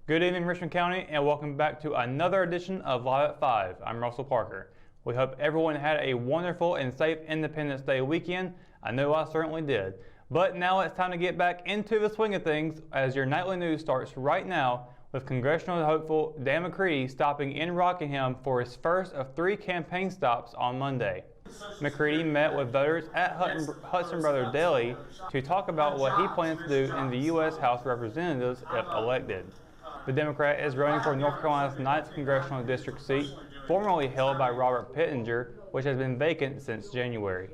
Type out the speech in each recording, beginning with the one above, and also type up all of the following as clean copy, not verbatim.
Good evening, Richmond County, and welcome back to another edition of Live at 5. I'm Russell Parker. We hope everyone had a wonderful and safe Independence Day weekend. I know I certainly did. But now it's time to get back into the swing of things as your nightly news starts right now with congressional hopeful Dan McCready stopping in Rockingham for his first of 3 campaign stops on Monday. McCready met with voters at Hudson Brothers Deli to talk about what he plans to do in the U.S. House of Representatives if elected. The Democrat is running for North Carolina's 9th congressional district seat, formerly held by Robert Pittenger, which has been vacant since January.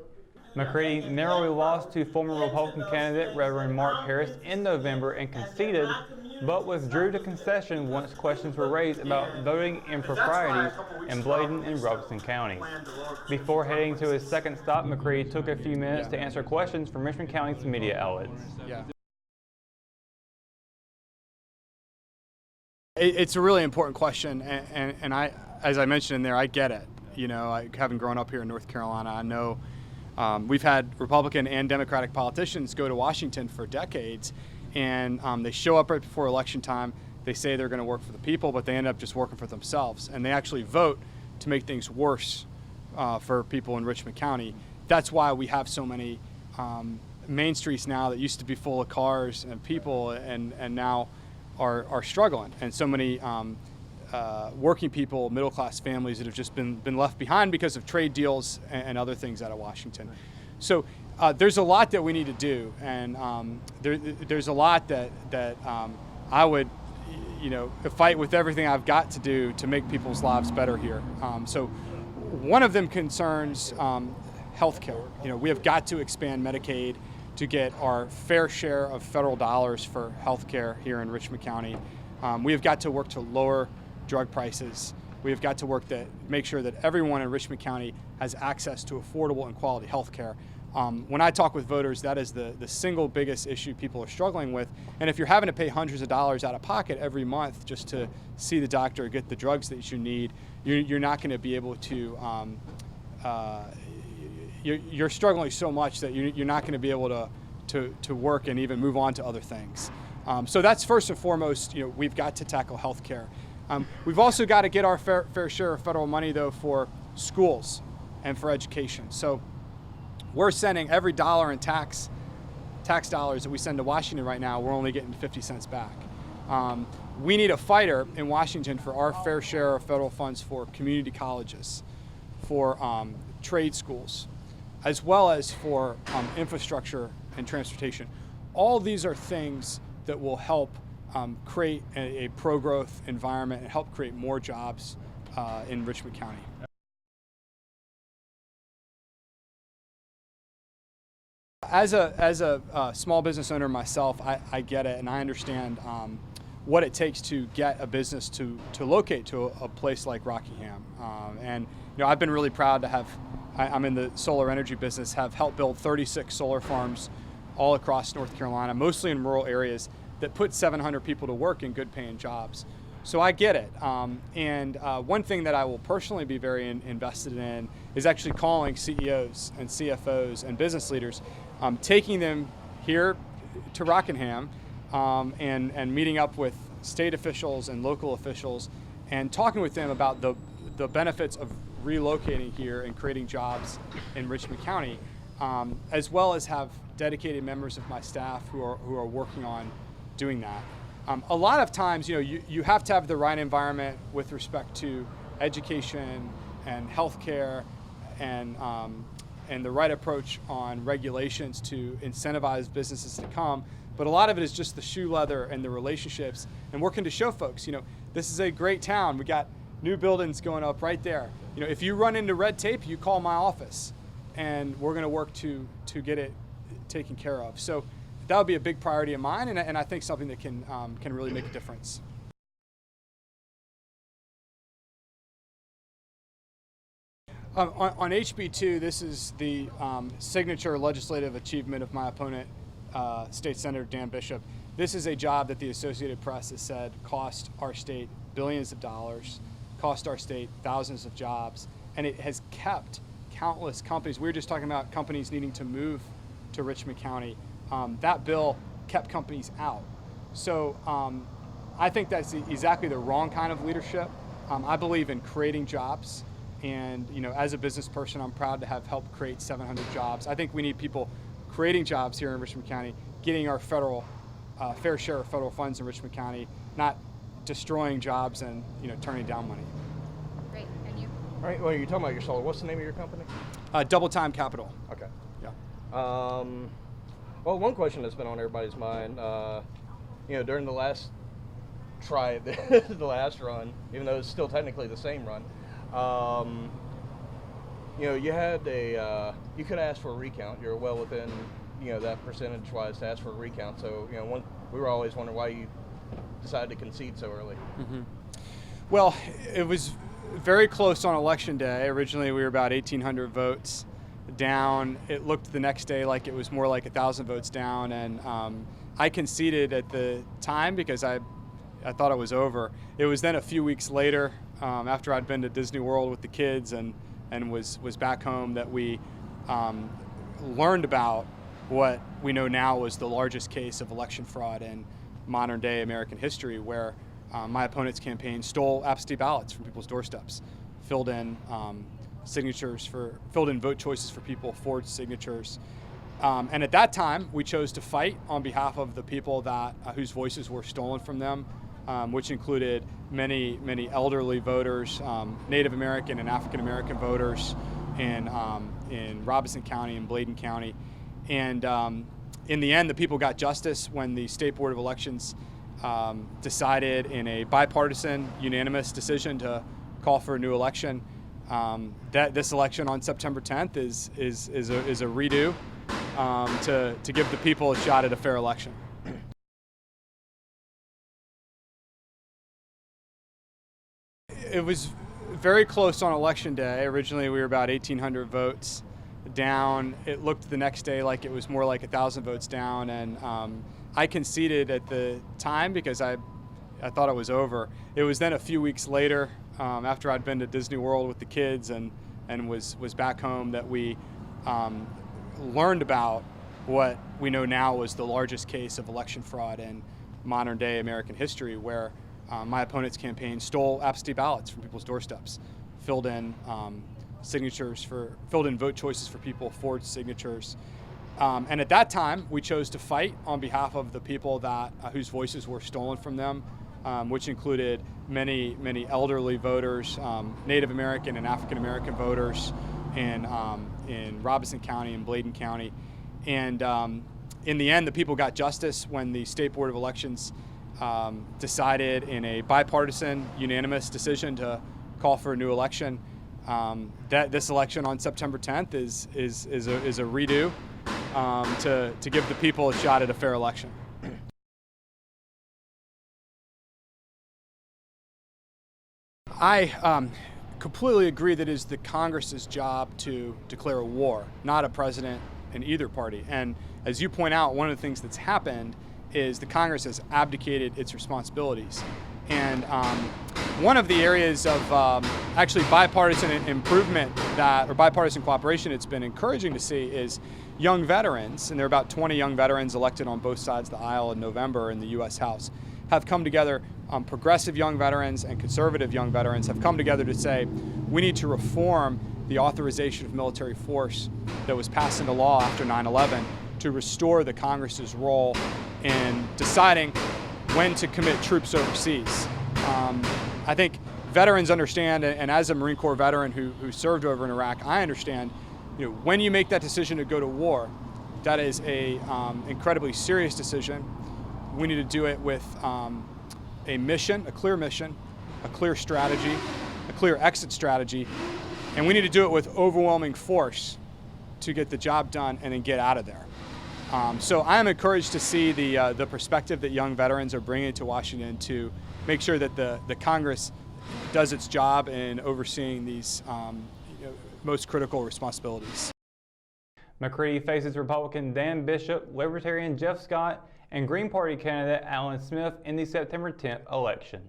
McCready narrowly lost to former Republican candidate Reverend Mark Harris in November and conceded, but withdrew to concession once questions were raised about voting improprieties in Bladen and Robeson County. Before heading to his second stop, McCready took a few minutes to answer questions from Richmond County's media outlets. It's a really important question, and I, as I mentioned in there, I get it. You know, having grown up here in North Carolina, I know we've had Republican and Democratic politicians go to Washington for decades, and they show up right before election time. They say they're going to work for the people, but they end up just working for themselves, and they actually vote to make things worse for people in Richmond County. That's why we have so many main streets now that used to be full of cars and people, and now are struggling, and so many working people, middle-class families that have just been left behind because of trade deals and other things out of Washington. So there's a lot that we need to do, and there's a lot that I would, fight with everything I've got to do to make people's lives better here. So one of them concerns health care. We have got to expand Medicaid to get our fair share of federal dollars for health care here in Richmond County. We have got to work to lower drug prices. We have got to work to make sure that everyone in Richmond County has access to affordable and quality health care. When I talk with voters, that is the single biggest issue people are struggling with. And if you're having to pay hundreds of dollars out of pocket every month just to see the doctor or get the drugs that you need, you're not going to be able to you're struggling so much that you're not going to be able to work and even move on to other things. So that's first and foremost. We've got to tackle health care. We've also got to get our fair share of federal money, though, for schools and for education. So we're sending every dollar in tax dollars that we send to Washington right now, we're only getting 50 cents back. We need a fighter in Washington for our fair share of federal funds for community colleges, for trade schools, as well as for infrastructure and transportation. All these are things that will help create a pro-growth environment and help create more jobs in Richmond County. As a small business owner myself, I get it, and I understand what it takes to get a business to locate to a place like Rockingham. And I've been really proud to have, I'm in the solar energy business, have helped build 36 solar farms all across North Carolina, mostly in rural areas, that put 700 people to work in good paying jobs. So I get it. And one thing that I will personally be very invested in is actually calling CEOs and CFOs and business leaders, taking them here to Rockingham and meeting up with state officials and local officials and talking with them about the benefits of relocating here and creating jobs in Richmond County, as well as have dedicated members of my staff who are working on doing that. A lot of times, you have to have the right environment with respect to education and healthcare and the right approach on regulations to incentivize businesses to come. But a lot of it is just the shoe leather and the relationships and working to show folks, this is a great town. We got new buildings going up right there. If you run into red tape, you call my office and we're going to work to get it taken care of. So that would be a big priority of mine, and I think something that can really make a difference. On HB2, this is the signature legislative achievement of my opponent, State Senator Dan Bishop. This is a job that the Associated Press has said cost our state billions of dollars, cost our state thousands of jobs, and it has kept countless companies. We were just talking about companies needing to move to Richmond County. That bill kept companies out. So I think that's exactly the wrong kind of leadership. I believe in creating jobs, and as a business person, I'm proud to have helped create 700 jobs. I think we need people creating jobs here in Richmond County, getting our fair share of federal funds in Richmond County, not destroying jobs and turning down money. Great, and you? All right, well, you're talking about your solar. What's the name of your company? Double Time Capital. Okay. Yeah. Well, one question that's been on everybody's mind, during the last the last run, even though it's still technically the same run, you had you could ask for a recount. You're well within, that percentage-wise to ask for a recount. So, we were always wondering why you decided to concede so early. Mm-hmm. Well, it was very close on election day. Originally, we were about 1,800 votes down. It looked the next day like it was more like 1,000 votes down, and I conceded at the time because I thought it was over. It was then a few weeks later, after I'd been to Disney World with the kids and was back home, that we learned about what we know now was the largest case of election fraud in modern day American history, where my opponent's campaign stole absentee ballots from people's doorsteps, filled in vote choices for people, forged signatures. And at that time, we chose to fight on behalf of the people whose voices were stolen from them, which included many elderly voters, Native American and African American voters in Robeson County and Bladen County. And in the end, the people got justice when the State Board of Elections decided in a bipartisan, unanimous decision to call for a new election. That this election on September 10th is a redo to give the people a shot at a fair election. It was very close on election day. Originally, we were about 1,800 votes down. It looked the next day like it was more like 1,000 votes down, and I conceded at the time because I thought it was over. It was then a few weeks later, after I'd been to Disney World with the kids and was back home, that we learned about what we know now was the largest case of election fraud in modern day American history, where my opponent's campaign stole absentee ballots from people's doorsteps, filled in vote choices for people, forged signatures. And at that time, we chose to fight on behalf of the people whose voices were stolen from them, which included many elderly voters, Native American and African American voters in Robeson County and Bladen County. And in the end, the people got justice when the State Board of Elections decided in a bipartisan, unanimous decision to call for a new election. That this election on September 10th is a redo to give the people a shot at a fair election. I completely agree that it is the Congress's job to declare a war, not a president in either party. And as you point out, one of the things that's happened is the Congress has abdicated its responsibilities. And one of the areas of actually bipartisan improvement or bipartisan cooperation it's been encouraging to see is young veterans, and there are about 20 young veterans elected on both sides of the aisle in November in the U.S. House, have come together. Progressive young veterans and conservative young veterans have come together to say we need to reform the authorization of military force that was passed into law after 9/11 to restore the Congress's role in deciding when to commit troops overseas. I think veterans understand, and as a Marine Corps veteran who served over in Iraq, I understand, when you make that decision to go to war, that is a incredibly serious decision. We need to do it with a mission, a clear strategy, a clear exit strategy, and we need to do it with overwhelming force to get the job done and then get out of there. So I am encouraged to see the perspective that young veterans are bringing to Washington to make sure that the Congress does its job in overseeing these most critical responsibilities. McCready faces Republican Dan Bishop, Libertarian Jeff Scott, and Green Party candidate Alan Smith in the September 10th election.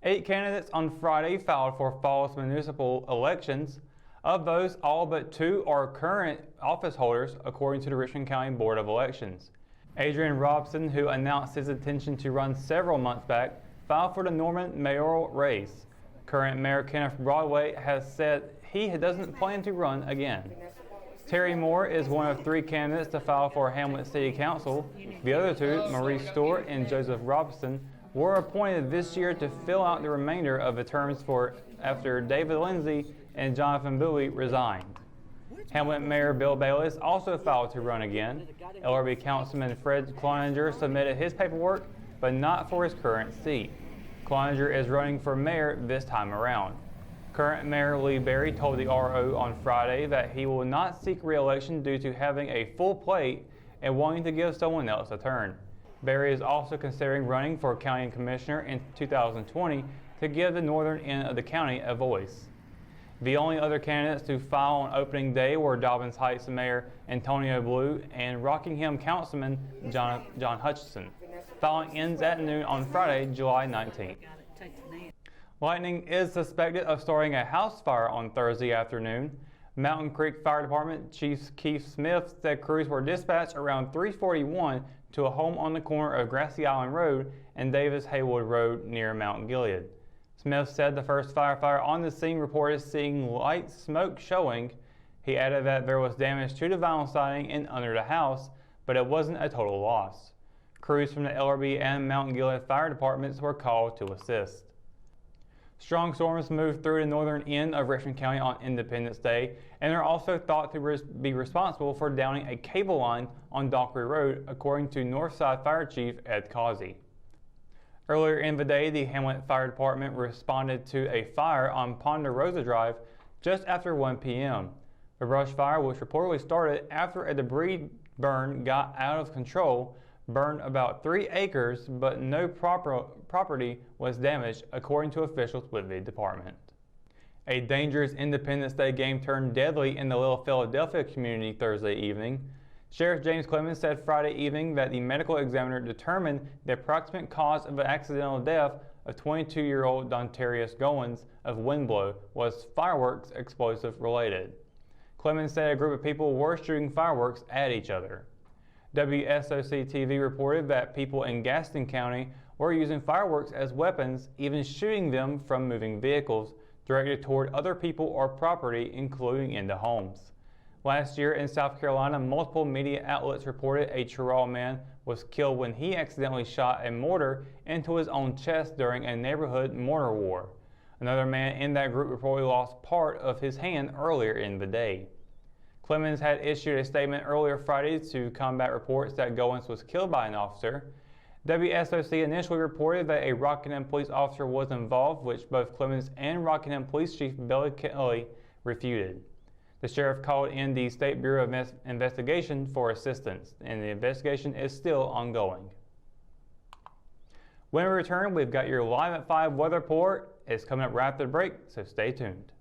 8 candidates on Friday filed for false municipal elections. Of those, all but 2 are current office holders, according to the Richmond County Board of Elections. Adrian Robson, who announced his intention to run several months back, filed for the Norman mayoral race. Current Mayor Kenneth Broadway has said he doesn't plan to run again. Terry Moore is one of 3 candidates to file for Hamlet City Council. The other 2, Maurice Stewart and Joseph Robson, were appointed this year to fill out the remainder of the terms after David Lindsay and Jonathan Bowie resigned. Hamlet Mayor Bill Bayless also filed to run again. LRB Councilman Fred Cloninger submitted his paperwork, but not for his current seat. Cloninger is running for mayor this time around. Current Mayor Lee Berry told the RO on Friday that he will not seek re-election due to having a full plate and wanting to give someone else a turn. Berry is also considering running for county commissioner in 2020 to give the northern end of the county a voice. The only other candidates to file on opening day were Dobbins Heights Mayor Antonio Blue and Rockingham Councilman John Hutchison. Filing ends at noon on Friday, July 19th. Lightning is suspected of starting a house fire on Thursday afternoon. Mountain Creek Fire Department Chief Keith Smith said crews were dispatched around 3:41 to a home on the corner of Grassy Island Road and Davis Haywood Road near Mount Gilead. Smith said the first firefighter on the scene reported seeing light smoke showing. He added that there was damage to the vinyl siding and under the house, but it wasn't a total loss. Crews from the LRB and Mount Gilead fire departments were called to assist. Strong storms moved through the northern end of Richmond County on Independence Day and are also thought to be responsible for downing a cable line on Dockery Road, according to Northside Fire Chief Ed Causey. Earlier in the day, the Hamlet Fire Department responded to a fire on Ponderosa Drive just after 1 p.m. The brush fire, which reportedly started after a debris burn got out of control, burned about 3 acres, but no property was damaged, according to officials with the department. A dangerous Independence Day game turned deadly in the Little Philadelphia community Thursday evening. Sheriff James Clemens said Friday evening that the medical examiner determined the approximate cause of the accidental death of 22-year-old Dontarius Goins of Windblow was fireworks explosive related. Clemens said a group of people were shooting fireworks at each other. WSOC TV reported that people in Gaston County were using fireworks as weapons, even shooting them from moving vehicles directed toward other people or property, including into homes. Last year in South Carolina, multiple media outlets reported a Cheraw man was killed when he accidentally shot a mortar into his own chest during a neighborhood mortar war. Another man in that group reportedly lost part of his hand earlier in the day. Clemens had issued a statement earlier Friday to combat reports that Goins was killed by an officer. WSOC initially reported that a Rockingham police officer was involved, which both Clemens and Rockingham Police Chief Billy Kelly refuted. The sheriff called in the State Bureau of Investigation for assistance, and the investigation is still ongoing. When we return, we've got your Live at 5 weather report. It's coming up right after the break, so stay tuned.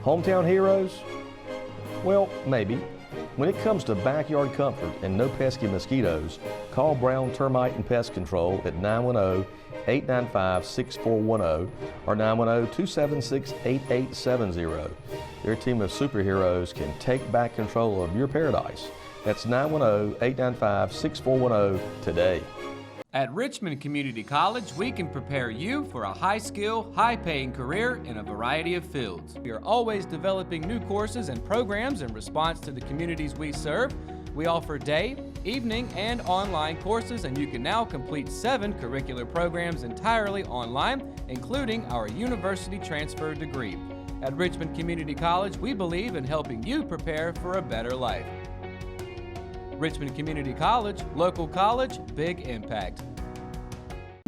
Hometown heroes? Well, maybe. When it comes to backyard comfort and no pesky mosquitoes, call Brown Termite and Pest Control at 910-895-6410 or 910-276-8870. Their team of superheroes can take back control of your paradise. That's 910-895-6410 today. At Richmond Community College, we can prepare you for a high-skill, high-paying career in a variety of fields. We are always developing new courses and programs in response to the communities we serve. We offer day, evening, and online courses, and you can now complete 7 curricular programs entirely online, including our university transfer degree. At Richmond Community College, we believe in helping you prepare for a better life. Richmond Community College, local college, big impact.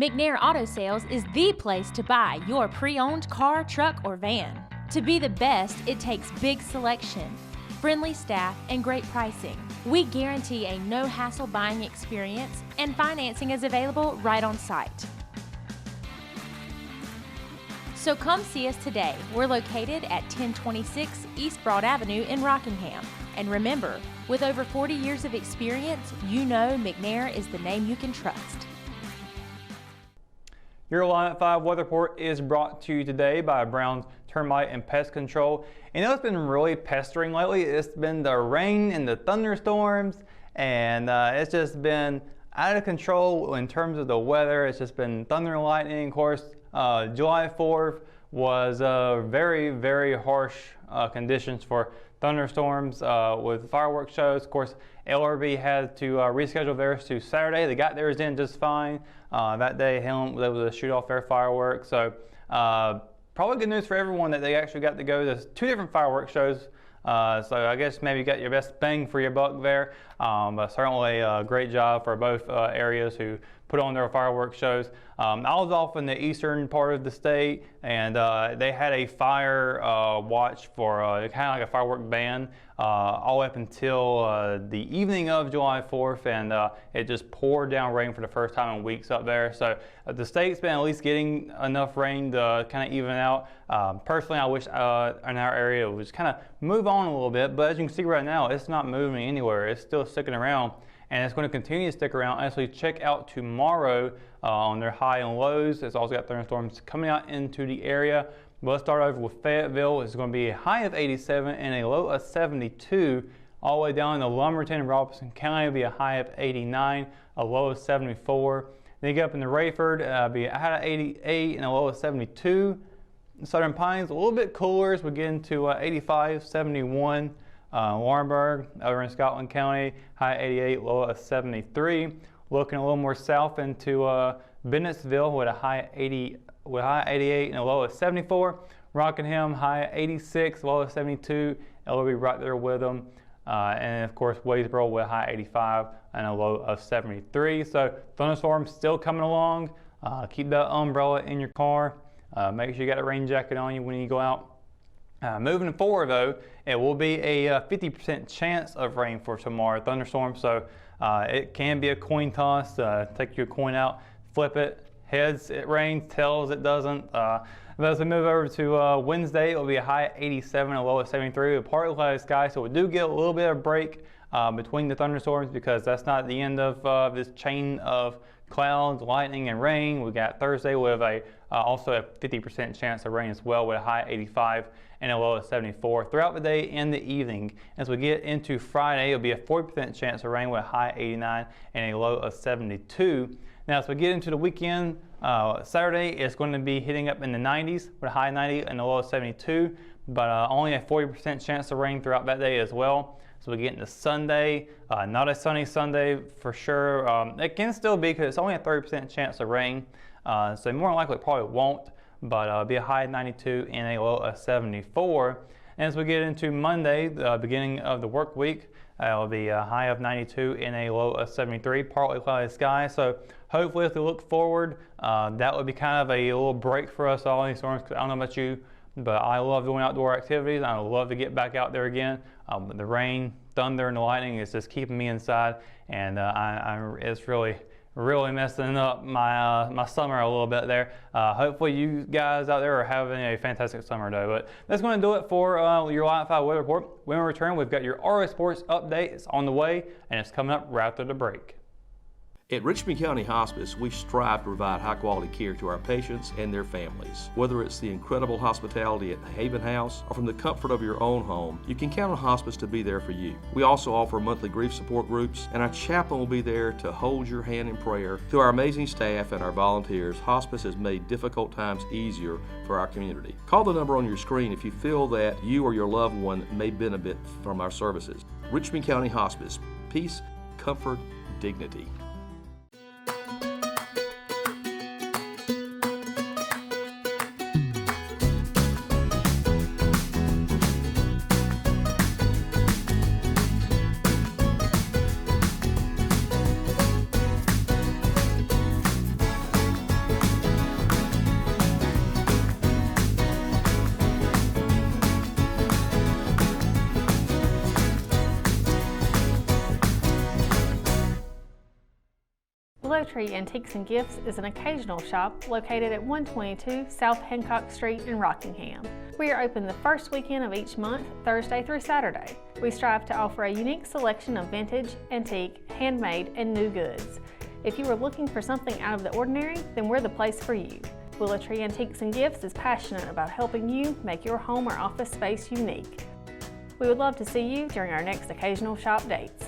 McNair Auto Sales is the place to buy your pre-owned car, truck, or van. To be the best, it takes big selection, friendly staff, and great pricing. We guarantee a no-hassle buying experience, and financing is available right on site. So come see us today. We're located at 1026 East Broad Avenue in Rockingham. And remember, with over 40 years of experience, you know McNair is the name you can trust. Your Live at 5 weather report is brought to you today by Brown's Termite and Pest Control. You know, it's been really pestering lately. It's been the rain and the thunderstorms, and it's just been out of control in terms of the weather. It's just been thunder and lightning. Of course, July 4th was very, very harsh conditions for thunderstorms with fireworks shows. Of course, LRB had to reschedule theirs to Saturday. They got theirs in just fine. That day, Helen was able to shoot off their fireworks. So probably good news for everyone that they actually got to go to 2 different fireworks shows. So I guess maybe you got your best bang for your buck there. But certainly a great job for both areas who put on their fireworks shows. I was off in the eastern part of the state, and they had a fire watch for kind of like a firework ban all the way up until the evening of July 4th, and it just poured down rain for the first time in weeks up there. So the state's been at least getting enough rain to kind of even out. Personally, I wish in our area it would just kind of move on a little bit, but as you can see right now, it's not moving anywhere. It's still sticking around, and it's going to continue to stick around. As we check out tomorrow on their high and lows, it's also got thunderstorms coming out into the area. But let's start over with Fayetteville. It's going to be a high of 87 and a low of 72. All the way down to Lumberton and Robeson County will be a high of 89, a low of 74. Then you get up in the Rayford, be a high of 88 and a low of 72. Southern Pines, a little bit cooler as we get into 85, 71. Laurinburg, over in Scotland County, high 88, low of 73. Looking a little more south into Bennettsville with a high 88 and a low of 74. Rockingham, high 86, low of 72. It'll be right there with them. And of course, Wadesboro with a high 85 and a low of 73. So thunderstorms still coming along. Keep that umbrella in your car. Make sure you got a rain jacket on you when you go out. Moving forward though, it will be a 50% chance of rain for tomorrow, thunderstorms. So it can be a coin toss. Take your coin out, flip it. Heads, it rains. Tails, it doesn't. But as we move over to Wednesday, it will be a high 87, a low of 73, with partly cloudy sky. So we do get a little bit of break between the thunderstorms, because that's not the end of this chain of clouds, lightning, and rain. We got Thursday with also a 50% chance of rain as well, with a high 85 and a low of 74 throughout the day and the evening. As we get into Friday, it'll be a 40% chance of rain with a high 89 and a low of 72. Now, as we get into the weekend, Saturday it's going to be hitting up in the 90s with a high 90 and a low of 72, but only a 40% chance of rain throughout that day as well. So we get into Sunday, not a sunny Sunday for sure. It can still be, because it's only a 30% chance of rain. So more than likely it probably won't, but it'll be a high of 92 and a low of 74. And as we get into Monday, the beginning of the work week, it'll be a high of 92 and a low of 73, partly cloudy sky. So hopefully, as we look forward, that would be kind of a little break for us all in these storms. I don't know about you, but I love doing outdoor activities. I love to get back out there again. But the rain, thunder, and the lightning is just keeping me inside, and it's really messing up my summer a little bit there. Hopefully you guys out there are having a fantastic summer though. But that's going to do it for your Live 5 weather report. When we return, we've got your RO Sports update. It's on the way, and it's coming up right after the break. At Richmond County Hospice, we strive to provide high-quality care to our patients and their families. Whether it's the incredible hospitality at the Haven House or from the comfort of your own home, you can count on hospice to be there for you. We also offer monthly grief support groups, and our chaplain will be there to hold your hand in prayer. Through our amazing staff and our volunteers, hospice has made difficult times easier for our community. Call the number on your screen if you feel that you or your loved one may benefit from our services. Richmond County Hospice. Peace, comfort, dignity. Tree Antiques and Gifts is an occasional shop located at 122 South Hancock Street in Rockingham. We are open the first weekend of each month, Thursday through Saturday. We strive to offer a unique selection of vintage, antique, handmade, and new goods. If you are looking for something out of the ordinary, then we're the place for you. Willow Tree Antiques and Gifts is passionate about helping you make your home or office space unique. We would love to see you during our next occasional shop dates.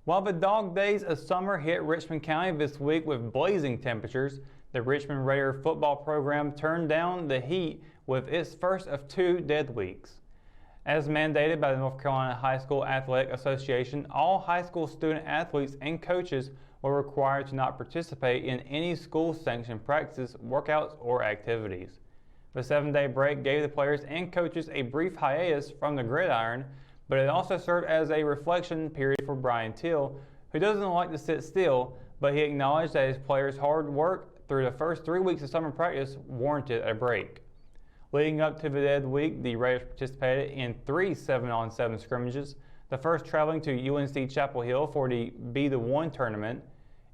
While the dog days of summer hit Richmond County this week with blazing temperatures, the Richmond Raider football program turned down the heat with its first of 2 dead weeks. As mandated by the North Carolina High School Athletic Association, all high school student athletes and coaches were required to not participate in any school-sanctioned practices, workouts, or activities. The 7-day break gave the players and coaches a brief hiatus from the gridiron, but it also served as a reflection period for Brian Till, who doesn't like to sit still, but he acknowledged that his players' hard work through the first 3 weeks of summer practice warranted a break. Leading up to the dead week, the Raiders participated in 3 7-on-7 scrimmages, the first traveling to UNC Chapel Hill for the Be the One tournament.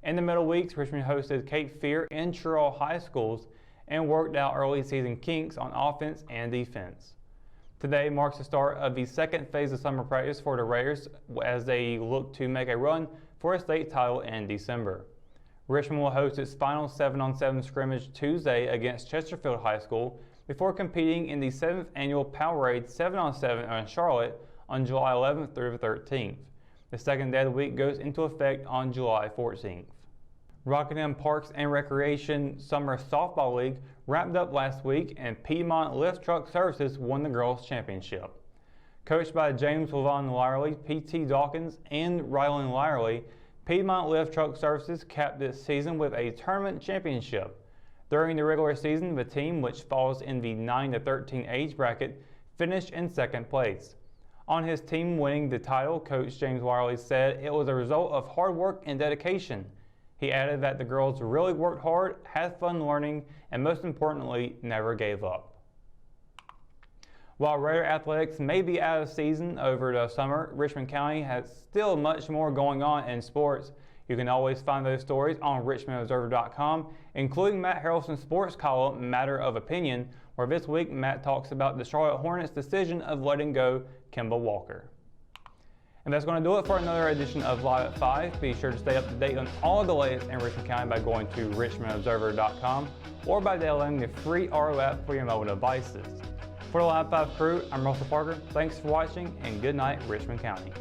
In the middle weeks, Richmond hosted Cape Fear and Churchill High Schools and worked out early season kinks on offense and defense. Today marks the start of the second phase of summer practice for the Raiders as they look to make a run for a state title in December. Richmond will host its final 7-on-7 scrimmage Tuesday against Chesterfield High School before competing in the 7th annual Powerade 7-on-7 in Charlotte on July 11th through the 13th. The second day of the week goes into effect on July 14th. Rockingham Parks and Recreation Summer Softball League wrapped up last week, and Piedmont Lift Truck Services won the girls' championship. Coached by James Levon Lyerly, P.T. Dawkins, and Rylan Lyerly, Piedmont Lift Truck Services capped this season with a tournament championship. During the regular season, the team, which falls in the 9 to 13 age bracket, finished in 2nd place. On his team winning the title, Coach James Lyerly said it was a result of hard work and dedication. He added that the girls really worked hard, had fun learning, and most importantly, never gave up. While Raider athletics may be out of season over the summer, Richmond County has still much more going on in sports. You can always find those stories on richmondobserver.com, including Matt Harrelson's sports column, Matter of Opinion, where this week Matt talks about the Charlotte Hornets' decision of letting go Kemba Walker. And that's going to do it for another edition of Live at 5. Be sure to stay up to date on all the latest in Richmond County by going to richmondobserver.com or by downloading the free RO app for your mobile devices. For the Live 5 crew, I'm Russell Parker. Thanks for watching, and good night, Richmond County.